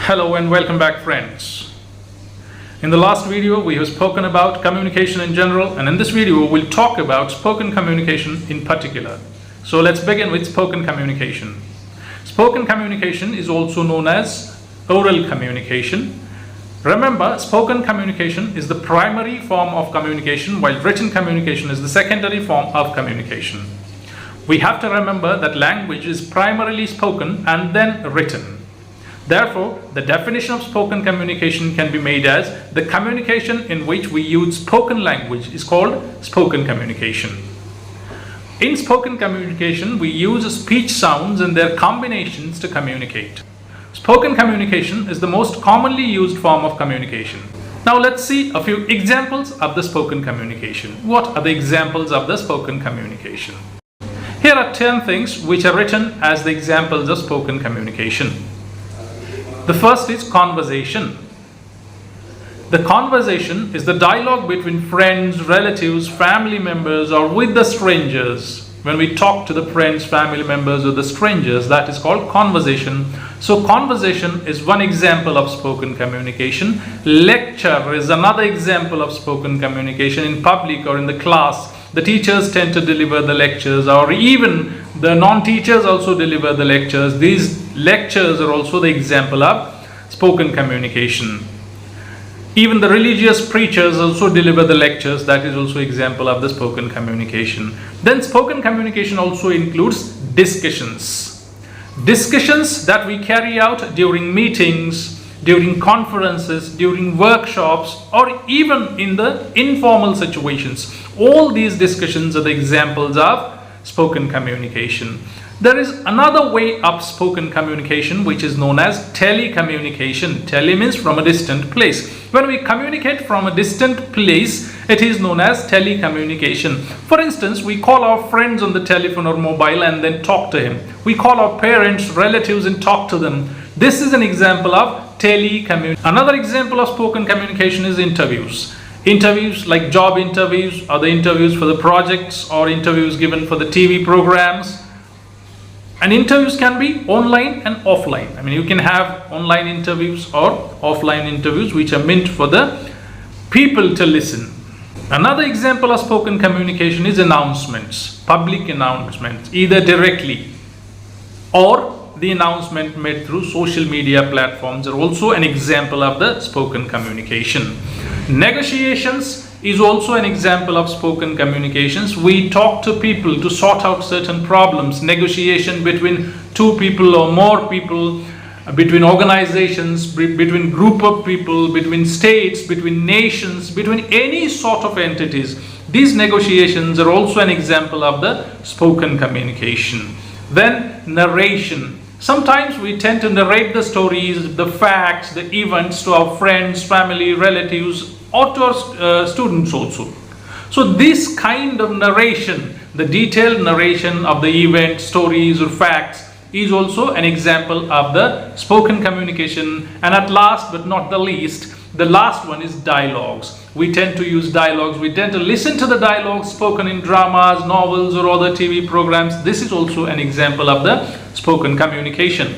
Hello and welcome back, friends. In the last video we have spoken about communication in general, and in this video we'll talk about spoken communication in particular. So let's begin with spoken communication. Spoken communication is also known as oral communication. Remember, spoken communication is the primary form of communication, while written communication is the secondary form of communication. We have to remember that language is primarily spoken and then written. Therefore, the definition of spoken communication can be made as the communication in which we use spoken language is called spoken communication. In spoken communication, we use speech sounds and their combinations to communicate. Spoken communication is the most commonly used form of communication. Now let's see a few examples of the spoken communication. What are the examples of the spoken communication? Here are 10 things which are written as the examples of spoken communication. The first is conversation. The conversation is the dialogue between friends, relatives, family members, or with the strangers. When we talk to the friends, family members, or the strangers, that is called conversation. So conversation is one example of spoken communication. Lecture is another example of spoken communication. In public or in the class, the teachers tend to deliver the lectures, or even the non-teachers also deliver the lectures. These lectures are also the example of spoken communication. Even the religious preachers also deliver the lectures. That is also example of the spoken communication. Then spoken communication also includes discussions. Discussions that we carry out during meetings, during conferences, during workshops, or even in the informal situations. All these discussions are the examples of spoken communication. There is another way of spoken communication which is known as telecommunication. Tele means from a distant place. When we communicate from a distant place, it is known as telecommunication. For instance, we call our friends on the telephone or mobile and then talk to him. We call our parents, relatives, and talk to them. This is an example of telecommunication. Another example of spoken communication is interviews. Interviews like job interviews, or the interviews for the projects, or interviews given for the TV programs. And interviews can be online and offline. I mean, you can have online interviews or offline interviews which are meant for the people to listen. Another example of spoken communication is announcements, public announcements, either directly or the announcement made through social media platforms are also an example of the spoken communication. Negotiations is also an example of spoken communications. We talk to people to sort out certain problems. Negotiation between two people or more people, between organizations, between group of people, between states, between nations, between any sort of entities. These negotiations are also an example of the spoken communication. Then narration. Sometimes we tend to narrate the stories, the facts, the events to our friends, family, relatives, or to our students also. So this kind of narration, the detailed narration of the event, stories, or facts, is also an example of the spoken communication. And at last but not the least, the last one is dialogues. We tend to use dialogues. We tend to listen to the dialogues spoken in dramas, novels, or other TV programs. This is also an example of the spoken communication.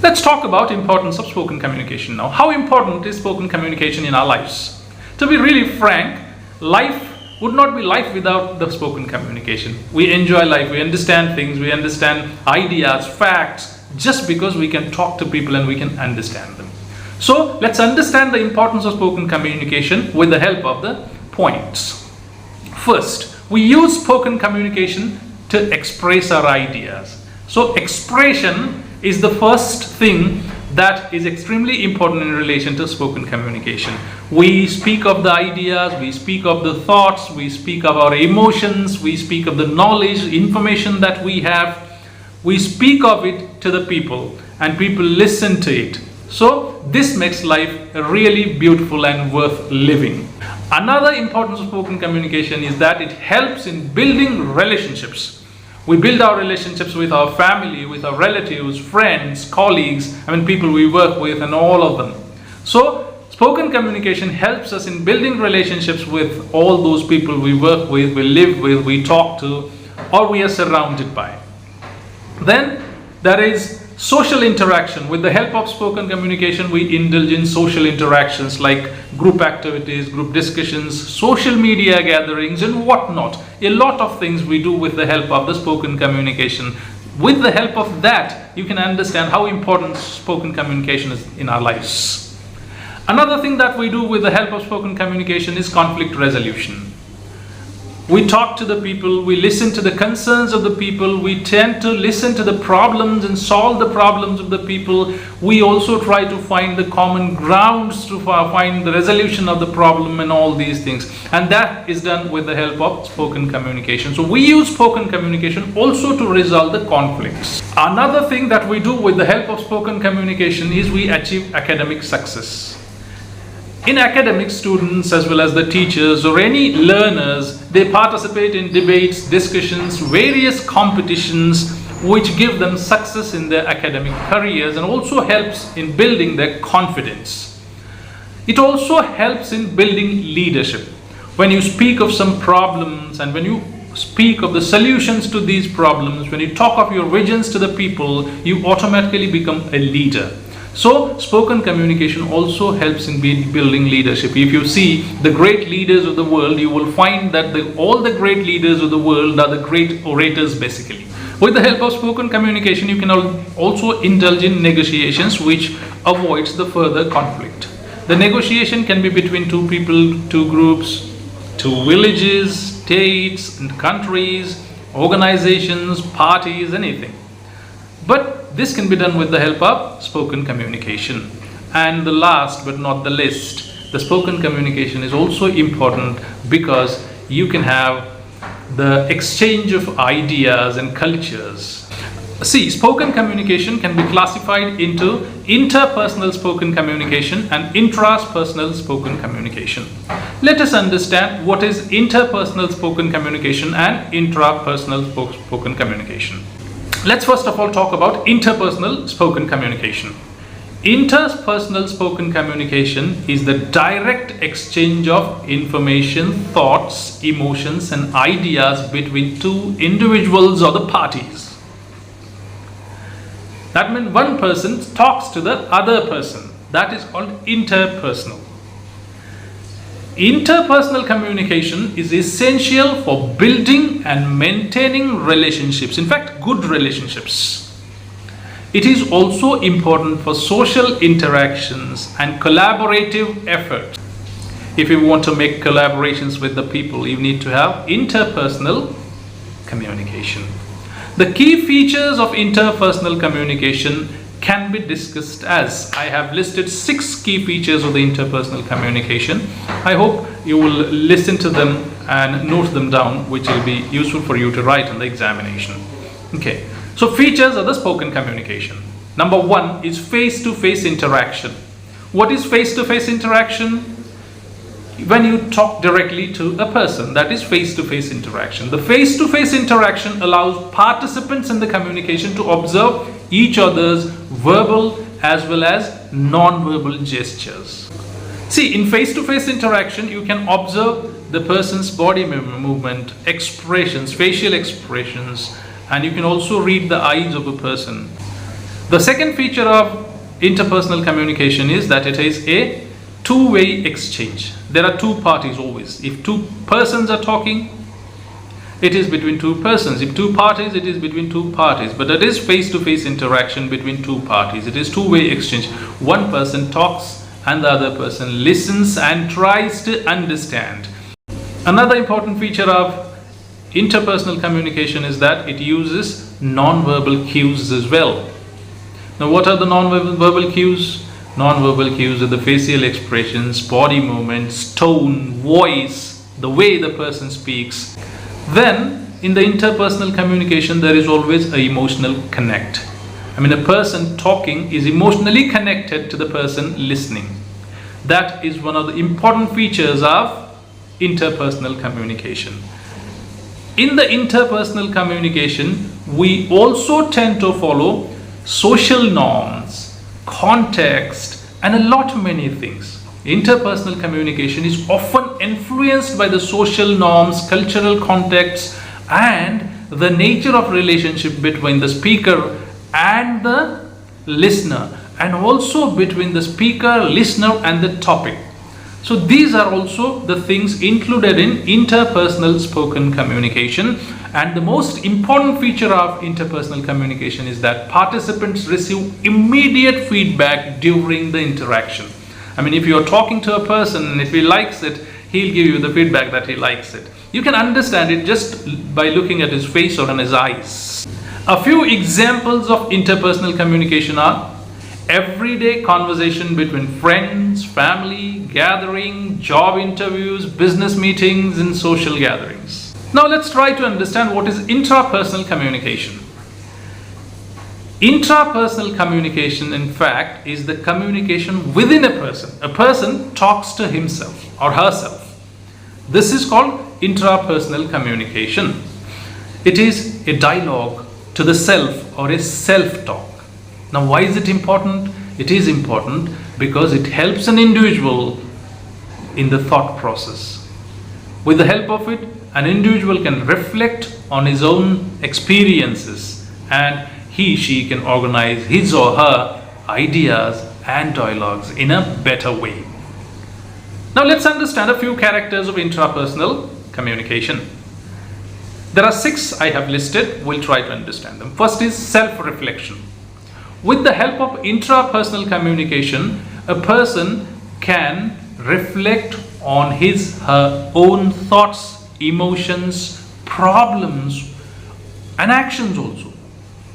Let's talk about importance of spoken communication now. How important is spoken communication in our lives? To be really frank, life would not be life without the spoken communication. We enjoy life, we understand things, we understand ideas, facts, just because we can talk to people and we can understand them. So let's understand the importance of spoken communication with the help of the points. First, we use spoken communication to express our ideas. So expression is the first thing that is extremely important in relation to spoken communication. We speak of the ideas, we speak of the thoughts, we speak of our emotions, we speak of the knowledge, information that we have. We speak of it to the people and people listen to it. So this makes life really beautiful and worth living. Another importance of spoken communication is that it helps in building relationships. We build our relationships with our family, with our relatives, friends, colleagues, people we work with, and all of them. So spoken communication helps us in building relationships with all those people we work with, we live with, we talk to, or we are surrounded by. Then there is Social interaction. With the help of spoken communication, we indulge in social interactions like group activities, group discussions, social media gatherings, and whatnot. A lot of things we do with the help of the spoken communication. With the help of that, you can understand how important spoken communication is in our lives. Another thing that we do with the help of spoken communication is conflict resolution. We talk to the people, we listen to the concerns of the people, we tend to listen to the problems and solve the problems of the people. We also try to find the common grounds to find the resolution of the problem and all these things. And that is done with the help of spoken communication. So we use spoken communication also to resolve the conflicts. Another thing that we do with the help of spoken communication is we achieve academic success. In academic, students as well as the teachers or any learners, they participate in debates, discussions, various competitions which give them success in their academic careers and also helps in building their confidence. It also helps in building leadership. When you speak of some problems and when you speak of the solutions to these problems, when you talk of your visions to the people, you automatically become a leader. So spoken communication also helps in building leadership. If you see the great leaders of the world, you will find that all the great leaders of the world are the great orators basically. With the help of spoken communication, you can also indulge in negotiations which avoids the further conflict. The negotiation can be between two people, two groups, two villages, states and countries, organizations, parties, anything. But this can be done with the help of spoken communication. And the last but not the least, the spoken communication is also important because you can have the exchange of ideas and cultures. See, spoken communication can be classified into interpersonal spoken communication and intrapersonal spoken communication. Let us understand what is interpersonal spoken communication and intrapersonal spoken communication. Let's first of all talk about interpersonal spoken communication. Interpersonal spoken communication is the direct exchange of information, thoughts, emotions, and ideas between two individuals or the parties. That means one person talks to the other person. That is called interpersonal. Interpersonal communication is essential for building and maintaining relationships, in fact, good relationships. It is also important for social interactions and collaborative effort. If you want to make collaborations with the people, you need to have interpersonal communication. The key features of interpersonal communication can be discussed as I have listed 6 key features of the interpersonal communication. I hope you will listen to them and note them down, which will be useful for you to write in the examination. Okay, so features of the spoken communication. Number 1 is face-to-face interaction. What is face-to-face interaction? When you talk directly to a person, that is face-to-face interaction. The face-to-face interaction allows participants in the communication to observe each other's verbal as well as non-verbal gestures. See, in face-to-face interaction, you can observe the person's body movement, expressions, facial expressions, and you can also read the eyes of a person. The second feature of interpersonal communication is that it is a two-way exchange. There are two parties always. If two persons are talking, it is between two persons. If two parties, it is between two parties. But it is face-to-face interaction between two parties. It is two-way exchange. One person talks and the other person listens and tries to understand. Another important feature of interpersonal communication is that it uses non-verbal cues as well. Now, what are the non-verbal cues? Non-verbal cues are the facial expressions, body movements, tone, voice, the way the person speaks. Then, in the interpersonal communication, there is always an emotional connect. I mean, a person talking is emotionally connected to the person listening. That is one of the important features of interpersonal communication. In the interpersonal communication, we also tend to follow social norms, context, and a lot many things. Interpersonal communication is often influenced by the social norms, cultural contexts, and the nature of relationship between the speaker and the listener, and also between the speaker, listener, and the topic. So these are also the things included in interpersonal spoken communication. And the most important feature of interpersonal communication is that participants receive immediate feedback during the interaction. I mean, if you're talking to a person and if he likes it, he'll give you the feedback that he likes it. You can understand it just by looking at his face or in his eyes. A few examples of interpersonal communication are everyday conversation between friends, family, gathering, job interviews, business meetings, and social gatherings. Now let's try to understand what is intrapersonal communication. Intrapersonal communication, in fact, is the communication within a person. A person talks to himself or herself. This is called intrapersonal communication. It is a dialogue to the self or a self-talk. Now, why is it important? It is important because it helps an individual in the thought process. With the help of it, an individual can reflect on his own experiences and she can organize his or her ideas and dialogues in a better way. Now, let's understand a few characters of intrapersonal communication. There are 6 I have listed. We'll try to understand them. First is self-reflection. With the help of intrapersonal communication, a person can reflect on her own thoughts, emotions, problems, and actions also.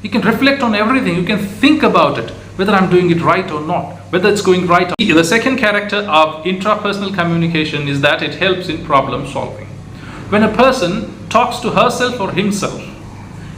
You can reflect on everything. You can think about it, whether I'm doing it right or not, whether it's going right. The second character of intrapersonal communication is that it helps in problem solving. When a person talks to herself or himself,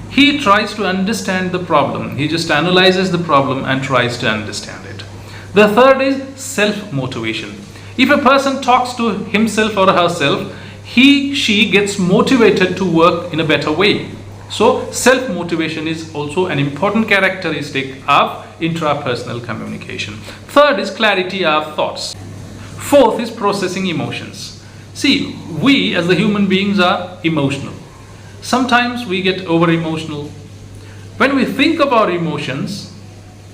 he tries to understand the problem. He just analyzes the problem and tries to understand it. The third is self-motivation. If a person talks to himself or herself, she gets motivated to work in a better way. So self-motivation is also an important characteristic of intrapersonal communication. Third is clarity of thoughts. Fourth is processing emotions. See, we as the human beings are emotional. Sometimes we get over emotional. When we think of our emotions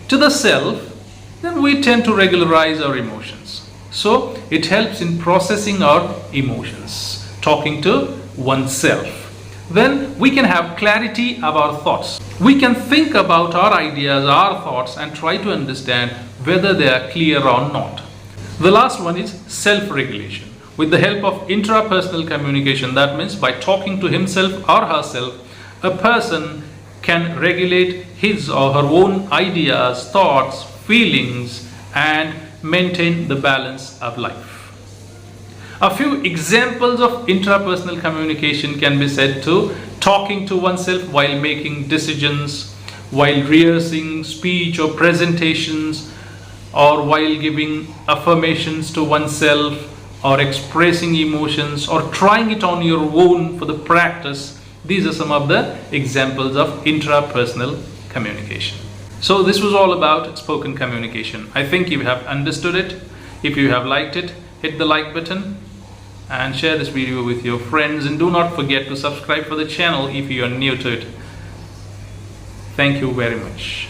to the self, then we tend to regularize our emotions. So it helps in processing our emotions, talking to oneself. Then we can have clarity of our thoughts. We can think about our ideas, our thoughts, and try to understand whether they are clear or not. The last one is self-regulation. With the help of intrapersonal communication, that means by talking to himself or herself, a person can regulate his or her own ideas, thoughts, feelings, and maintain the balance of life. A few examples of intrapersonal communication can be said to talking to oneself while making decisions, while rehearsing speech or presentations, or while giving affirmations to oneself, or expressing emotions, or trying it on your own for the practice. These are some of the examples of intrapersonal communication. So this was all about spoken communication. I think you have understood it. If you have liked it, hit the like button and share this video with your friends, and do not forget to subscribe for the channel if you are new to it. Thank you very much.